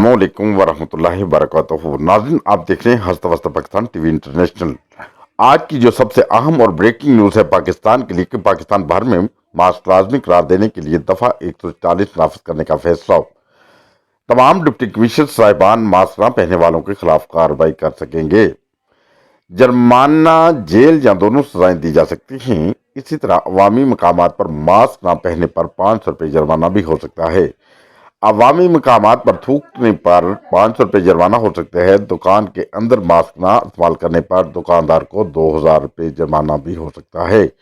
अस्सलामुअलैकुम वरहमतुल्लाहि वबरकातुहू। नाज़रीन, आप देख रहे हैं हंसता वस्ता पाकिस्तान टीवी इंटरनेशनल। आज की जो सबसे अहम और ब्रेकिंग न्यूज़ है पाकिस्तान के लिए कि पाकिस्तान भर में मास्क लाजमी करार देने के लिए दफ़ा 140 नाफिज करने का फैसला। तमाम डिप्टी कमिश्नर साहिबान मास्क न पहनने वालों के खिलाफ कार्रवाई कर सकेंगे। जुर्माना, जेल या दोनों सजाएं दी जा सकती हैं। इसी तरह अवामी मकामात पर मास्क न पहनने पर 500 रुपये जुर्माना भी हो सकता है। अवामी मकामात पर थूकने पर 500 रुपये जुर्माना हो सकते हैं। दुकान के अंदर मास्क ना इस्तेमाल करने पर दुकानदार को 2000 रुपये जुर्माना भी हो सकता है।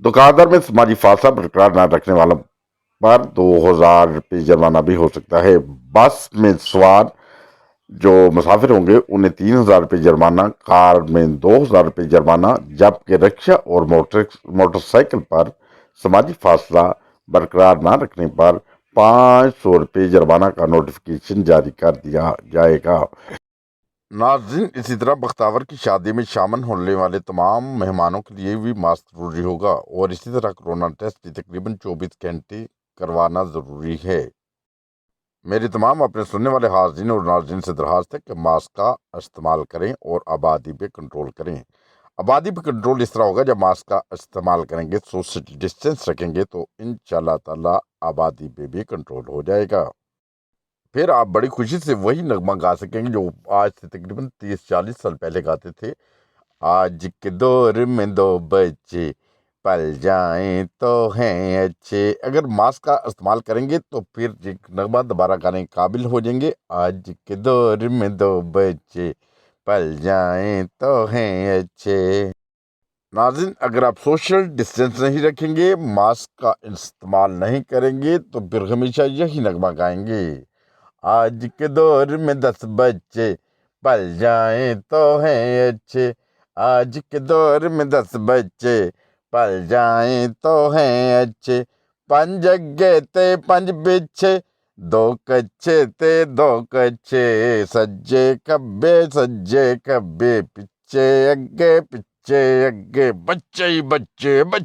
दुकानदार में समाजी फासला बरकरार न रखने वालों पर 2000 रुपये जुर्माना भी हो सकता है। बस में सवार जो मुसाफिर होंगे उन्हें 3000 रुपये जुर्माना, कार में 2000 रुपये जुर्माना, जबकि रिक्शा और मोटरसाइकिल पर समाजी फासला बरकरार न रखने पर 500 रुपये जुर्माना का नोटिफिकेशन जारी कर दिया जाएगा। नाज़रीन, इसी तरह बख्तावर की शादी में शामिल होने वाले तमाम मेहमानों के लिए भी मास्क जरूरी होगा और इसी तरह कोरोना टेस्ट भी तकरीबन 24 घंटे करवाना ज़रूरी है। मेरे तमाम अपने सुनने वाले हाज़रीन और नाज़रीन से दरख्वास्त है कि मास्क का इस्तेमाल करें और आबादी पे कंट्रोल करें। आबादी पे कंट्रोल इस तरह होगा, जब मास्क का इस्तेमाल करेंगे, सोशल डिस्टेंस रखेंगे तो इंशाल्लाह ताला आबादी पे भी कंट्रोल हो जाएगा। फिर आप बड़ी खुशी से वही नगमा गा सकेंगे जो आज से तकरीबन 30-40 साल पहले गाते थे। आज के दौर में दो बच्चे पल जाएं तो हैं अच्छे। अगर मास्क का इस्तेमाल करेंगे तो फिर एक नगमा दोबारा गाने के काबिल हो जाएंगे। आज के दौर में दो बच्चे पल जाएं तो हैं अच्छे। नाज़रीन, अगर आप सोशल डिस्टेंस नहीं रखेंगे, मास्क का इस्तेमाल नहीं करेंगे तो फिर हमेशा यही नगमा गाएंगे। आज के दौर में 10 बच्चे पल जाएं तो हैं अच्छे। आज के दौर में 10 बच्चे पल जाएं तो हैं अच्छे। 5 अग्गे ते 5 पिछे, 2 कच्चे ते 2 कच्चे। सज्जे खब्बे पिछे अग्गे, पिछे अग्गे, बच्चे ही बच्चे बच्चे।